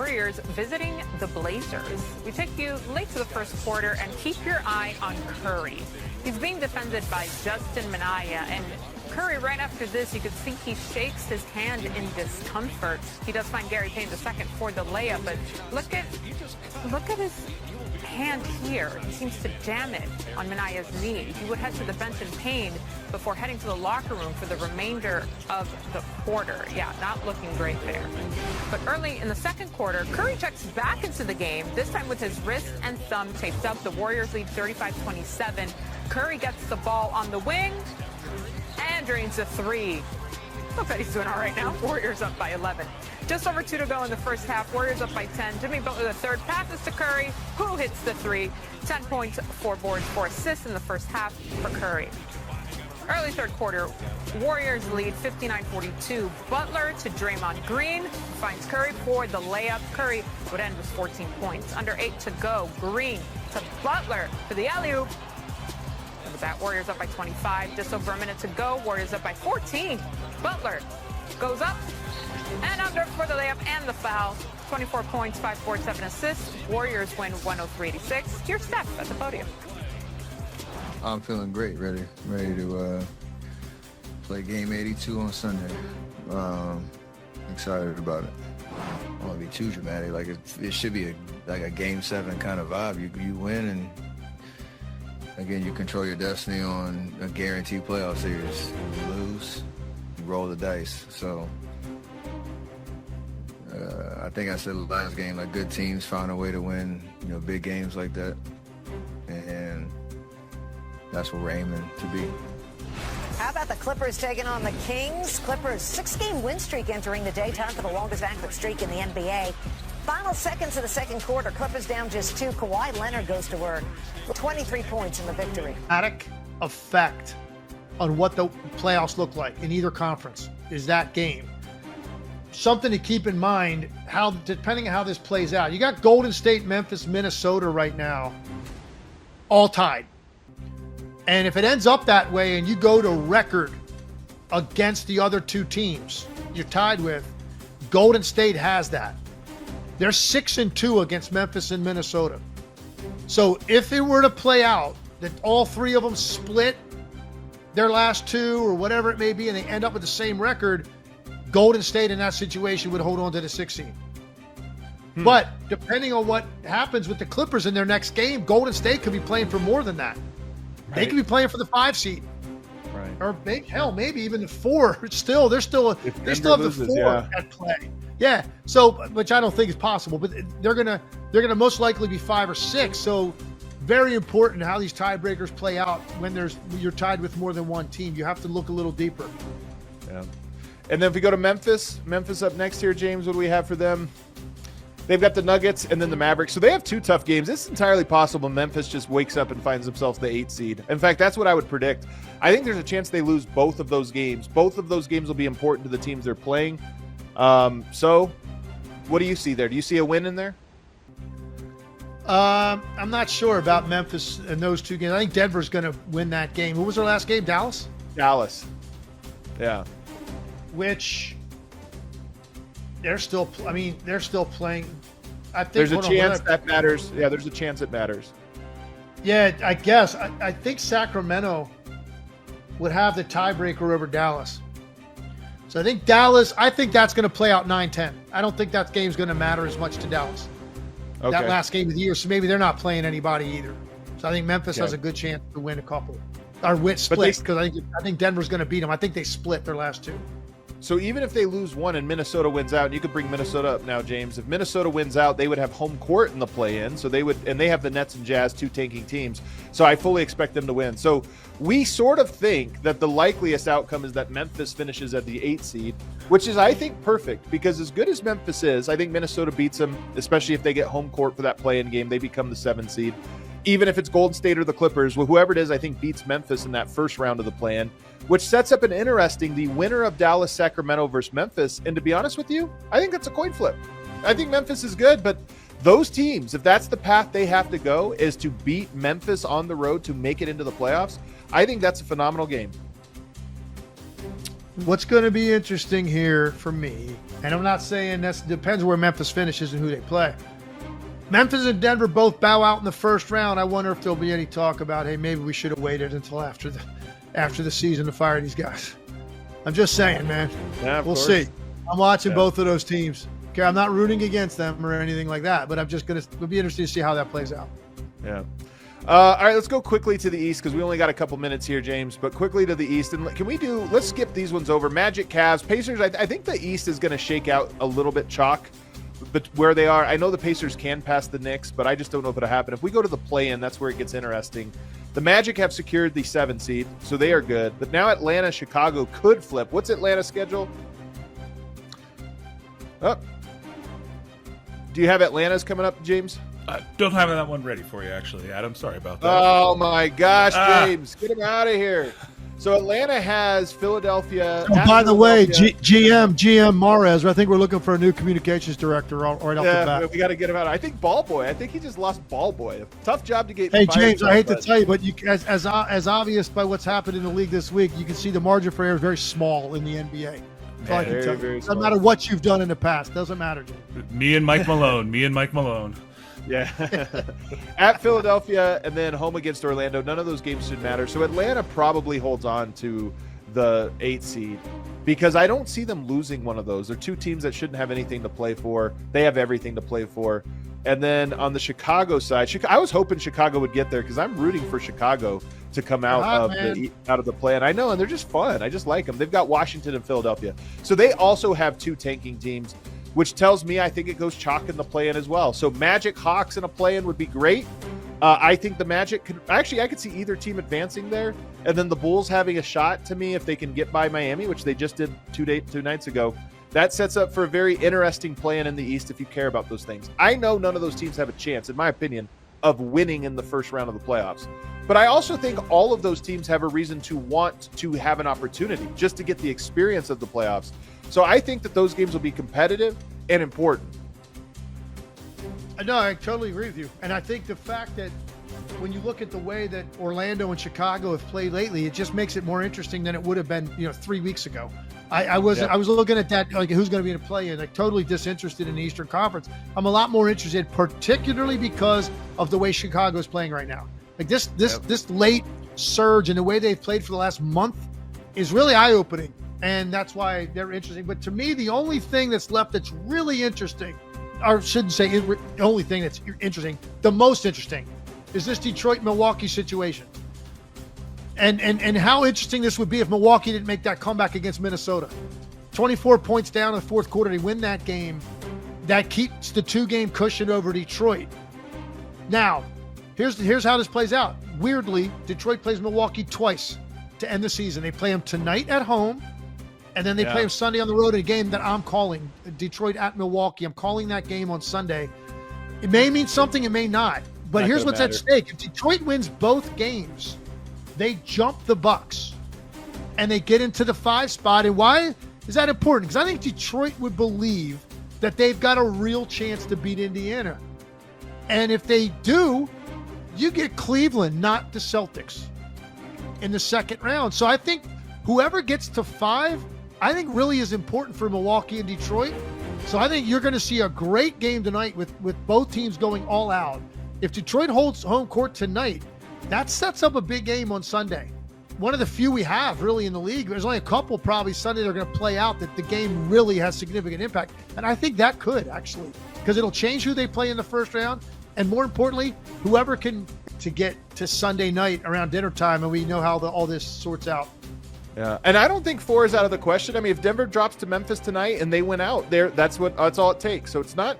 Warriors visiting the Blazers. We take you late to the first quarter and keep your eye on Curry. He's being defended by Justin Minaya, and Curry, right after this, you could see he shakes his hand in discomfort. He does find Gary Payne II for the layup, but look at his hand here. He seems to jam it on Minaya's knee. He would head to the bench in pain before heading to the locker room for the remainder of the quarter. Yeah, not looking great there. But early in the second quarter, Curry checks back into the game, this time with his wrist and thumb taped up. The Warriors lead 35-27. Curry gets the ball on the wing and drains a three. I bet he's doing all right now. Warriors up by 11. Just over 2 to go in the first half. Warriors up by 10. Jimmy Butler the third passes to Curry, who hits the three. 10 points, 4 boards, 4 assists in the first half for Curry. Early third quarter, Warriors lead 59-42. Butler to Draymond Green, finds Curry for the layup. Curry would end with 14 points. Under 8 to go. Green to Butler for the alley-oop. And with that, Warriors up by 25. Just over a minute to go. Warriors up by 14. Butler goes up and under for the layup and the foul. 24 points, 5 boards, 7 assists. Warriors win 103-86. Here's Steph at the podium. I'm feeling great, ready to play game 82 on Sunday. Excited about it. I don't want to be too dramatic. Like it should be a game 7 kind of vibe. You win, and again, you control your destiny on a guaranteed playoff series. You lose, you roll the dice. So I think I said last game, like good teams find a way to win, big games like that, and that's what we're aiming to be. How about the Clippers taking on the Kings? Clippers 6-game win streak entering the day, time for the longest active streak in the NBA. Final seconds of the second quarter, Clippers down just 2. Kawhi Leonard goes to work with 23 points in the victory. Dramatic effect on what the playoffs look like in either conference is that game. Something to keep in mind, depending on how this plays out. You got Golden State, Memphis, Minnesota right now, all tied. And if it ends up that way and you go to record against the other two teams you're tied with, Golden State has that. They're 6-2 against Memphis and Minnesota. So if it were to play out that all three of them split their last two or whatever it may be and they end up with the same record, Golden State in that situation would hold on to the 6th seed. But depending on what happens with the Clippers in their next game, Golden State could be playing for more than that. Right. They could be playing for the 5 seed. Right. Or maybe even the 4. They still have the 4 at play. Yeah. So, which I don't think is possible, but they're gonna most likely be 5 or 6. So very important how these tiebreakers play out when you're tied with more than one team. You have to look a little deeper. Yeah. And then if we go to Memphis up next here, James, what do we have for them? They've got the Nuggets and then the Mavericks. So they have 2 tough games. It's entirely possible Memphis just wakes up and finds themselves the 8th seed. In fact, that's what I would predict. I think there's a chance they lose both of those games. Both of those games will be important to the teams they're playing. So what do you see there? Do you see a win in there? I'm not sure about Memphis and those 2 games. I think Denver's going to win that game. Who was their last game? Dallas? Dallas. Yeah. Which they're still playing. I think there's a chance that matters. Yeah, there's a chance it matters. Yeah, I guess. I think Sacramento would have the tiebreaker over Dallas. So I think that's going to play out 9-10. I don't think that game's going to matter as much to Dallas. Okay. That last game of the year, so maybe they're not playing anybody either. So I think Memphis has a good chance to win a couple. Or split, because I think Denver's going to beat them. I think they split their last 2. So even if they lose one and Minnesota wins out, and you could bring Minnesota up now, James. If Minnesota wins out, they would have home court in the play-in. So they have the Nets and Jazz, 2 tanking teams. So I fully expect them to win. So we sort of think that the likeliest outcome is that Memphis finishes at the 8th seed, which is, I think, perfect, because as good as Memphis is, I think Minnesota beats them, especially if they get home court for that play-in game. They become the 7th seed. Even if it's Golden State or the Clippers, well, whoever it is, I think beats Memphis in that first round of the play-in, which sets up the winner of Dallas, Sacramento versus Memphis. And to be honest with you, I think that's a coin flip. I think Memphis is good, but those teams, if that's the path they have to go, is to beat Memphis on the road to make it into the playoffs, I think that's a phenomenal game. What's going to be interesting here for me, and I'm not saying that depends where Memphis finishes and who they play. Memphis and Denver both bow out in the first round. I wonder if there'll be any talk about, hey, maybe we should have waited until after the season to fire these guys. I'm just saying, man. Yeah, we'll see. I'm watching both of those teams. Okay, I'm not rooting against them or anything like that, but it'll be interesting to see how that plays out. Yeah. All right, let's go quickly to the East because we only got a couple minutes here, James. But quickly to the East, and let's skip these ones over. Magic, Cavs, Pacers. I think the East is going to shake out a little bit chalk, but where they are, I know the Pacers can pass the Knicks, but I just don't know if it'll happen. If we go to the play-in, that's where it gets interesting. The Magic have secured the 7 seed, so they are good. But now Atlanta, Chicago could flip. What's Atlanta's schedule? Oh. Do you have Atlanta's coming up, James? I don't have that one ready for you, actually, Adam. Sorry about that. Oh, my gosh, James. Get him out of here. So Atlanta has Philadelphia. Oh, by the way, GM Mahrez, I think we're looking for a new communications director right off the bat. We got to get him out. I think Ball Boy. I think he just lost Ball Boy. Tough job to get Hey, fired. James, I hate to tell you, but as obvious by what's happened in the league this week, you can see the margin for error is very small in the NBA. That's all I can tell you. Doesn't matter what you've done in the past. Doesn't matter, James. Me and Mike Malone. Yeah. At Philadelphia and then home against Orlando. None of those games should matter. So Atlanta probably holds on to the 8 seed because I don't see them losing one of those. They're two teams that shouldn't have anything to play for. They have everything to play for. And then on the Chicago side, I was hoping Chicago would get there because I'm rooting for Chicago to come out of the play. And I know, and they're just fun. I just like them. They've got Washington and Philadelphia. So they also have 2 tanking teams, which tells me I think it goes chalk in the play-in as well. So Magic Hawks in a play-in would be great. I think the Magic I could see either team advancing there, and then the Bulls having a shot to me if they can get by Miami, which they just did 2 nights ago. That sets up for a very interesting play-in in the East if you care about those things. I know none of those teams have a chance, in my opinion, of winning in the first round of the playoffs. But I also think all of those teams have a reason to want to have an opportunity just to get the experience of the playoffs. So I think that those games will be competitive and important. No, I totally agree with you. And I think the fact that when you look at the way that Orlando and Chicago have played lately, it just makes it more interesting than it would have been, 3 weeks ago. I was looking at that, like who's going to be in a play-in, like totally disinterested in the Eastern Conference. I'm a lot more interested, particularly because of the way Chicago is playing right now. Like this late surge and the way they've played for the last month is really eye-opening. And that's why they're interesting. But to me, the only thing that's left that's really interesting, or shouldn't say the only thing that's interesting, the most interesting, is this Detroit-Milwaukee situation. And how interesting this would be if Milwaukee didn't make that comeback against Minnesota. 24 points down in the fourth quarter, they win that game. That keeps the 2-game cushion over Detroit. Now, here's how this plays out. Weirdly, Detroit plays Milwaukee twice to end the season. They play them tonight at home, and then they play them Sunday on the road in a game that I'm calling, Detroit at Milwaukee. I'm calling that game on Sunday. It may mean something, it may not. But here's what's at stake. If Detroit wins both games, they jump the Bucks, and they get into the 5 spot. And why is that important? Because I think Detroit would believe that they've got a real chance to beat Indiana. And if they do, you get Cleveland, not the Celtics, in the second round. So I think whoever gets to 5, I think really is important for Milwaukee and Detroit. So I think you're going to see a great game tonight with both teams going all out. If Detroit holds home court tonight, that sets up a big game on Sunday. One of the few we have really in the league. There's only a couple probably Sunday they're going to play out that the game really has significant impact. And I think that could actually, because it'll change who they play in the first round. And more importantly, whoever can to get to Sunday night around dinner time, and we know how all this sorts out. Yeah, and I don't think 4 is out of the question. I mean, if Denver drops to Memphis tonight and they win out, that's all it takes. So it's not,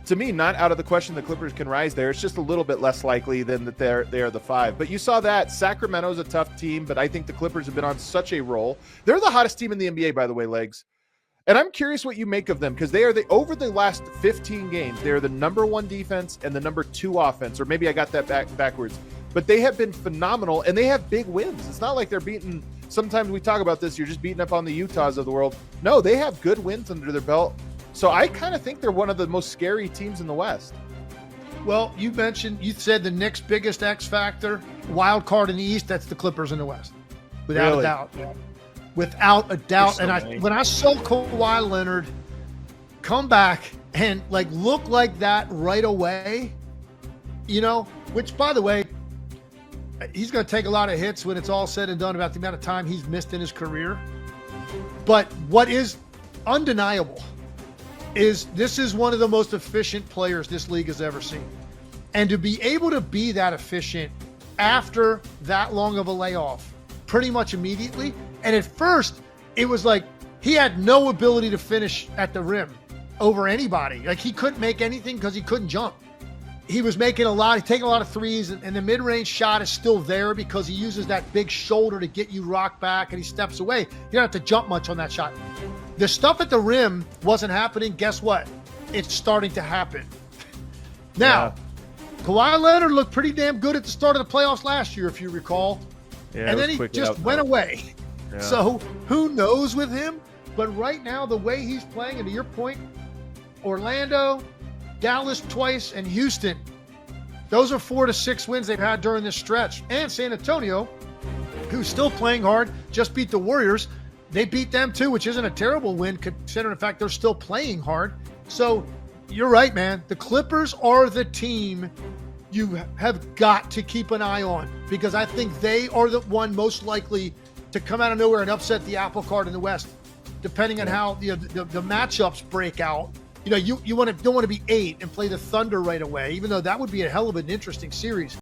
to me, not out of the question the Clippers can rise there. It's just a little bit less likely than that they are the 5. But you saw that Sacramento's a tough team, but I think the Clippers have been on such a roll. They're the hottest team in the NBA, by the way, Legs. And I'm curious what you make of them, because they are over the last 15 games, they are the number 1 defense and the number 2 offense, or maybe I got that backwards. But they have been phenomenal, and they have big wins. It's not like they're beating. Sometimes we talk about this, you're just beating up on the Utahs of the world. No, they have good wins under their belt. So I kind of think they're one of the most scary teams in the West. Well, you said the Knicks' biggest X factor, wild card in the East, that's the Clippers in the West, without a doubt. Yeah. without a doubt. There's so And many. when I saw Kawhi Leonard come back and like look like that right away, you know, which by the way, he's going to take a lot of hits when it's all said and done about the amount of time he's missed in his career. But what is undeniable is this is one of the most efficient players this league has ever seen. And to be able to be that efficient after that long of a layoff, pretty much immediately. And at first, it was like he had no ability to finish at the rim over anybody. Like he couldn't make anything because he couldn't jump. He was making taking a lot of threes, and the mid-range shot is still there because he uses that big shoulder to get you rocked back and he steps away. You don't have to jump much on that shot. The stuff at the rim wasn't happening. Guess what? It's starting to happen. Now, Kawhi Leonard looked pretty damn good at the start of the playoffs last year, if you recall. Yeah, and then he just went away. Yeah. So who knows with him? But right now, the way he's playing, and to your point, Orlando, Dallas twice, and Houston, those are 4 to 6 wins they've had during this stretch. And San Antonio, who's still playing hard, just beat the Warriors. They beat them too, which isn't a terrible win considering the fact they're still playing hard. So you're right, man. The Clippers are the team you have got to keep an eye on because I think they are the one most likely to come out of nowhere and upset the apple cart in the West, depending on how the matchups break out. You know, you don't want to be 8 and play the Thunder right away, even though that would be a hell of an interesting series.